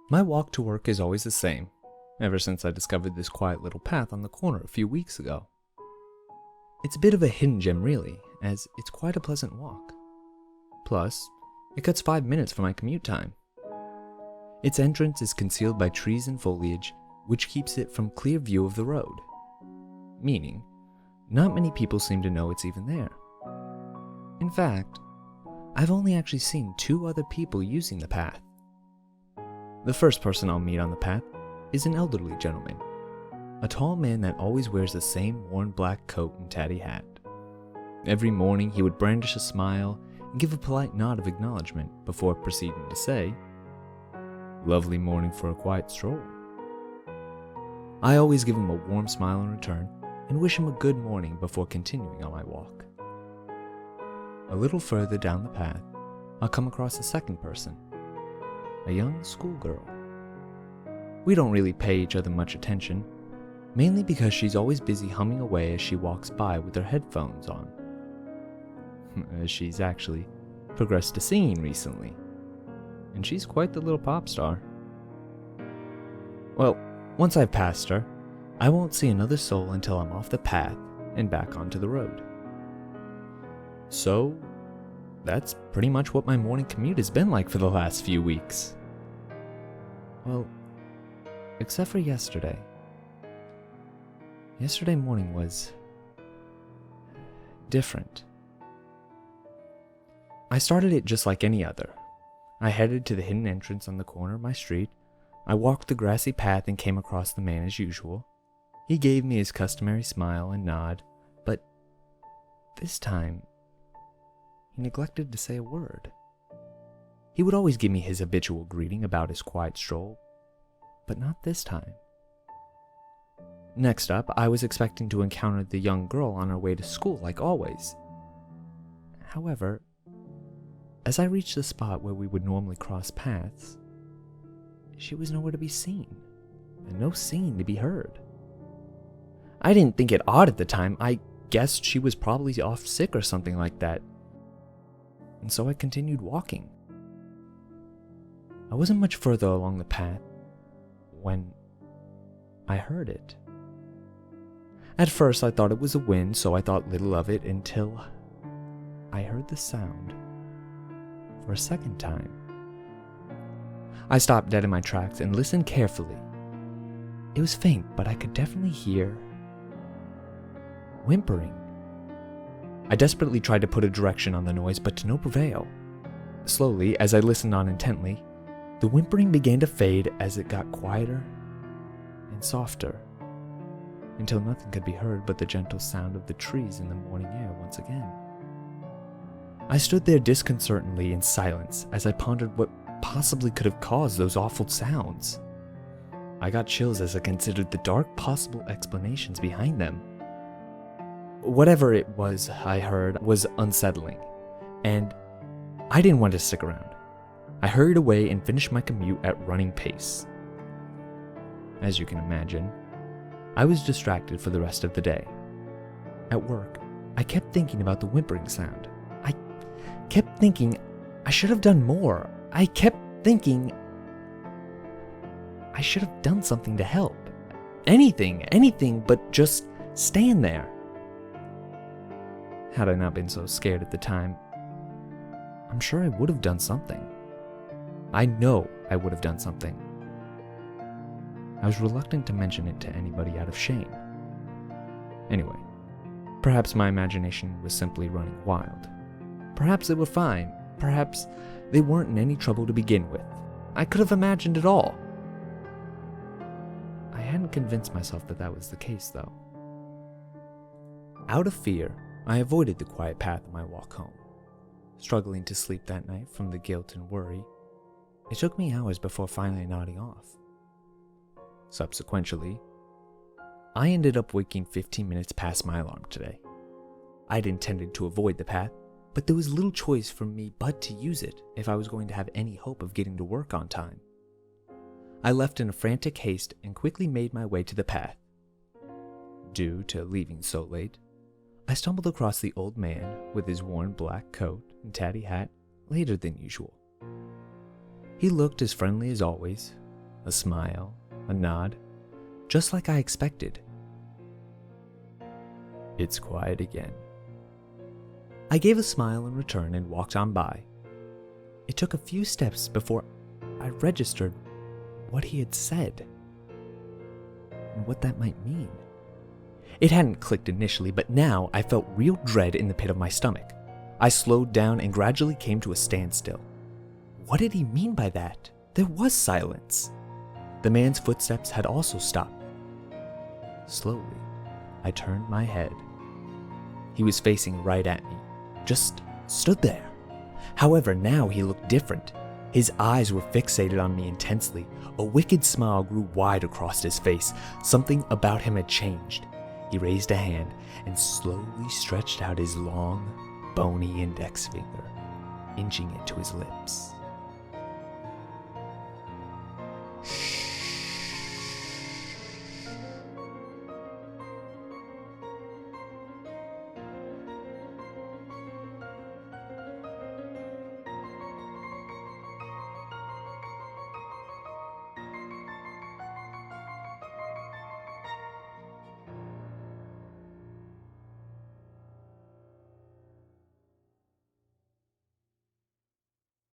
My walk to work is always the same, ever since I discovered this quiet little path on the corner a few weeks ago. It's a bit of a hidden gem really, as it's quite a pleasant walk. Plus, it cuts 5 minutes from my commute time. Its entrance is concealed by trees and foliage, which keeps it from clear view of the road. Meaning, not many people seem to know it's even there. In fact, I've only actually seen 2 other people using the path. The first person I'll meet on the path is an elderly gentleman, a tall man that always wears the same worn black coat and tatty hat. Every morning he would brandish a smile and give a polite nod of acknowledgement before proceeding to say, "Lovely morning for a quiet stroll." I always give him a warm smile in return and wish him a good morning before continuing on my walk. A little further down the path, I'll come across a second person, a young schoolgirl. We don't really pay each other much attention, mainly because she's always busy humming away as she walks by with her headphones on. She's actually progressed to singing recently, and she's quite the little pop star. Well, once I've passed her, I won't see another soul until I'm off the path and back onto the road. So, that's pretty much what my morning commute has been like for the last few weeks. Well, except for yesterday. Yesterday morning was different. I started it just like any other. I headed to the hidden entrance on the corner of my street. I walked the grassy path and came across the man as usual. He gave me his customary smile and nod, but this time, he neglected to say a word. He would always give me his habitual greeting about his quiet stroll, but not this time. Next up, I was expecting to encounter the young girl on her way to school like always. However, as I reached the spot where we would normally cross paths, she was nowhere to be seen, and no singing to be heard. I didn't think it odd at the time. I guessed she was probably off sick or something like that, and so I continued walking. I wasn't much further along the path when I heard it. At first I thought it was a wind, so I thought little of it until I heard the sound for a second time. I stopped dead in my tracks and listened carefully. It was faint, but I could definitely hear whimpering. I desperately tried to put a direction on the noise, but to no avail. Slowly, as I listened on intently, the whimpering began to fade as it got quieter and softer, until nothing could be heard but the gentle sound of the trees in the morning air once again. I stood there disconcertingly in silence as I pondered what possibly could have caused those awful sounds. I got chills as I considered the dark possible explanations behind them. Whatever it was I heard was unsettling, and I didn't want to stick around. I hurried away and finished my commute at running pace. As you can imagine, I was distracted for the rest of the day. At work, I kept thinking about the whimpering sound. I kept thinking I should have done more. I kept thinking I should have done something to help. Anything but just stand there. Had I not been so scared at the time, I'm sure I would have done something. I know I would have done something. I was reluctant to mention it to anybody out of shame. Anyway, perhaps my imagination was simply running wild. Perhaps they were fine. Perhaps they weren't in any trouble to begin with. I could have imagined it all. I hadn't convinced myself that that was the case, though. Out of fear, I avoided the quiet path on my walk home. Struggling to sleep that night from the guilt and worry, it took me hours before finally nodding off. Subsequently, I ended up waking 15 minutes past my alarm today. I'd intended to avoid the path, but there was little choice for me but to use it if I was going to have any hope of getting to work on time. I left in a frantic haste and quickly made my way to the path. Due to leaving so late, I stumbled across the old man with his worn black coat and tatty hat later than usual. He looked as friendly as always, A smile, a nod, just like I expected. It's quiet again. I gave a smile in return and walked on by. It took a few steps before I registered what he had said and what that might mean. It hadn't clicked initially, but now I felt real dread in the pit of my stomach. I slowed down and gradually came to a standstill. What did he mean by that? There was silence. The man's footsteps had also stopped. Slowly, I turned my head. He was facing right at me, just stood there. However, now he looked different. His eyes were fixated on me intensely. A wicked smile grew wide across his face. Something about him had changed. He raised a hand and slowly stretched out his long, bony index finger, inching it to his lips.